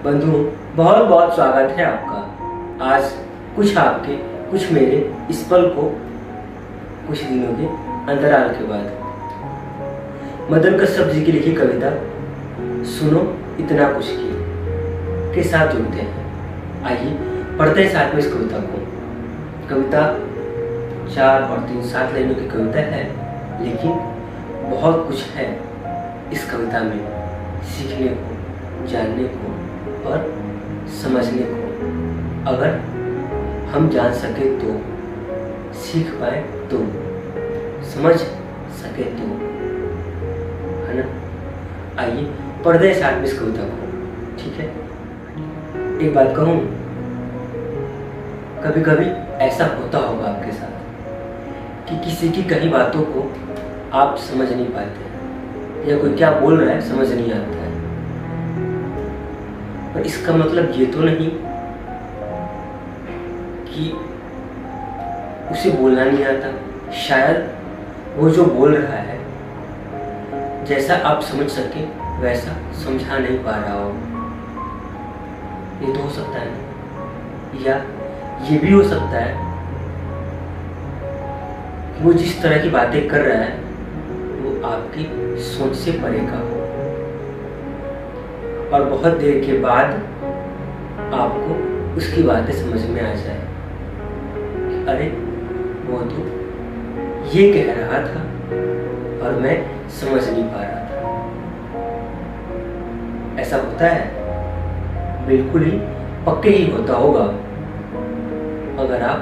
बंधुओं, बहुत बहुत स्वागत है आपका। आज कुछ आपके कुछ मेरे इस पल को कुछ दिनों के अंतराल के बाद मदन कश्यप जी की लिखी कविता सुनो इतना कुछ की के साथ जुड़ते हैं। आइए पढ़ते हैं साथ में इस कविता को। कविता 4 और 3 7 लाइनों की कविता है, लेकिन बहुत कुछ है इस कविता में सीखने को, जानने को और समझने को। अगर हम जान सके तो, सीख पाए तो, समझ सके तो, है ना। आइए पढ़ते हैं साथ में इस कविता को, ठीक है। एक बात कहूँ, कभी कभी ऐसा होता होगा आपके साथ कि किसी की कही बातों को आप समझ नहीं पाते, या कोई क्या बोल रहा है समझ नहीं आता है। पर इसका मतलब ये तो नहीं कि उसे बोलना नहीं आता। शायद वो जो बोल रहा है जैसा आप समझ सके वैसा समझा नहीं पा रहा हो। ये तो हो सकता है ना। या ये भी हो सकता है कि वो जिस तरह की बातें कर रहा है वो आपकी सोच से परे का हो, और बहुत देर के बाद आपको उसकी बातें समझ में आ जाए कि अरे वो तो ये कह रहा था और मैं समझ नहीं पा रहा था। ऐसा होता है, बिल्कुल ही पक्के ही होता होगा अगर आप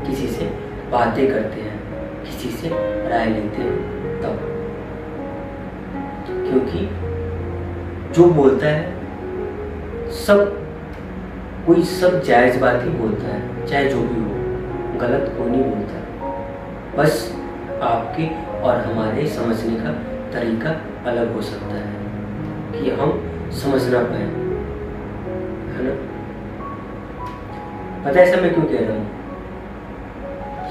किसी से बातें करते हैं, किसी से राय लेते हैं तब। क्योंकि जो बोलता है कोई सब जायज बात ही बोलता है, चाहे जो भी हो, गलत कोई नहीं बोलता। बस आपके और हमारे समझने का तरीका अलग हो सकता है कि हम समझ ना पाए, है ना। पता है ऐसा मैं क्यों कह रहा हूँ?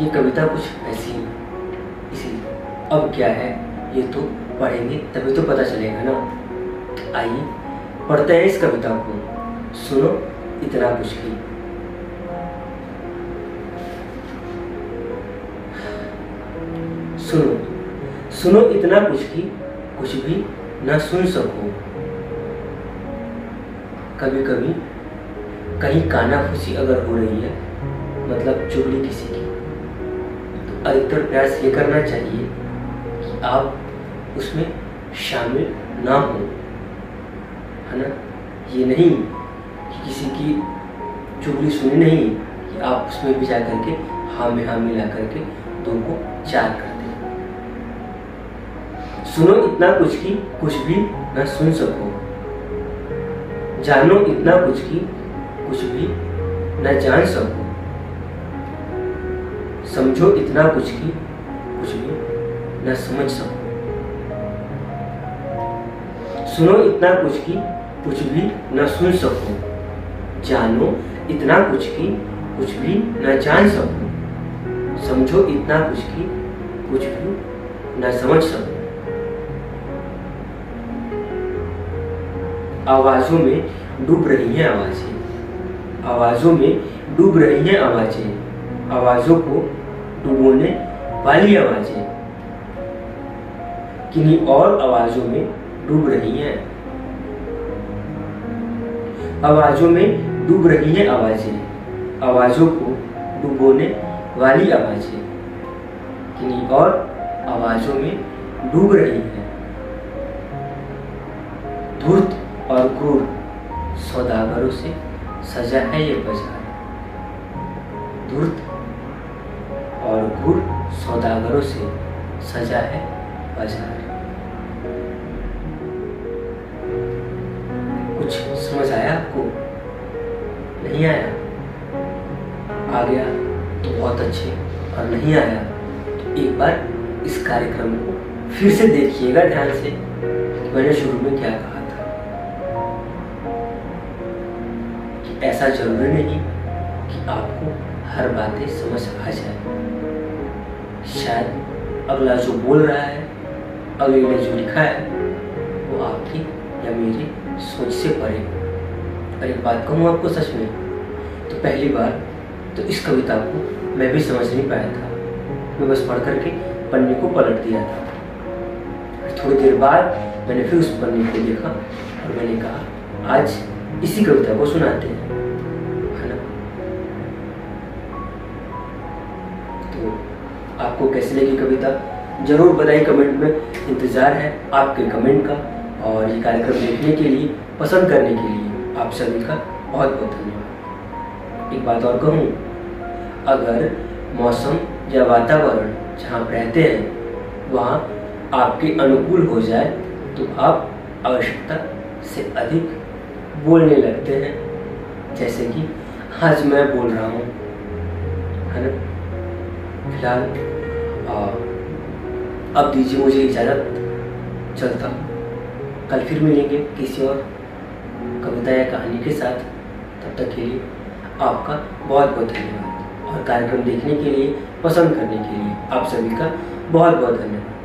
ये कविता कुछ ऐसी है, इसीलिए। अब क्या है ये तो पढ़ेंगे तभी तो पता चलेगा ना। आइए पढ़ते हैं इस कविता को। सुनो इतना कुछ की। सुनो इतना कुछ की, कुछ भी न सुन सको। कभी कभी कहीं कानाफूसी अगर हो रही है, मतलब चुगली किसी की, तो अधिकतर प्रयास ये करना चाहिए कि आप उसमें शामिल ना हो, है ना। ये नहीं कि किसी की चुगली सुनी नहीं कि आप उसमें भी जा करके हाँ में हाँ मिला करके 2 को 4 कर दें। सुनो इतना कुछ की, कुछ भी न सुन सको। जानो इतना कुछ की, कुछ भी न जान सको। समझो इतना कुछ की, कुछ भी न समझ सको। सुनो इतना कुछ की, कुछ भी न सुन सको। जानो इतना कुछ की, कुछ भी न जान सको। समझो इतना कुछ की, कुछ भी न समझ सको। आवाजों में डूब रही हैं आवाजें, आवाजों में डूब रही हैं आवाजें, आवाजों को डुबोने वाली आवाजें किन्हीं और आवाजों में डूब रही हैं। आवाजों में डूब रही हैं आवाजें, आवाजों को डुबोने वाली आवाजें किन्हीं और आवाजों में डूब रही हैं। धूर्त और क्रूर सौदागरों से सजा है ये बाजार। धूर्त और क्रूर सौदागरों से सजा है बाजार। कुछ समझ आया आपको? नहीं आया? आ गया तो बहुत अच्छे, और नहीं आया तो एक बार इस कार्यक्रम को फिर से देखिएगा ध्यान से कि मैंने शुरू में क्या कहा था। कि ऐसा जरूरी नहीं कि आपको हर बातें समझ आ जाए। शायद अगला जो बोल रहा है, अगले ने जो लिखा है, वो आपकी या मेरी सोच से परे, और एक बात कहूँ आपको सच में, तो पहली बार तो इस कविता को मैं भी समझ नहीं पाया था। मैं बस पढ़ करके पन्ने को पलट दिया था। थोड़ी देर बाद मैंने फिर उस पन्ने को देखा और मैंने कहा आज इसी कविता को सुनाते हैं, है ना। तो आपको कैसी लगी कविता जरूर बताइए कमेंट में। इंतजार है आपके कमेंट का, और ये कार्यक्रम देखने के लिए, पसंद करने के लिए आप सभी का बहुत बहुत धन्यवाद। एक बात और कहूँ, अगर मौसम या वातावरण जहाँ आप रहते हैं वहाँ आपके अनुकूल हो जाए तो आप आवश्यकता से अधिक बोलने लगते हैं, जैसे कि आज मैं बोल रहा हूँ, है ना। फिलहाल अब दीजिए मुझे इजाज़त, चलता हूँ। कल फिर मिलेंगे किसी और कविता या कहानी के साथ। तब तक के लिए आपका बहुत बहुत धन्यवाद, और कार्यक्रम देखने के लिए, पसंद करने के लिए आप सभी का बहुत बहुत धन्यवाद।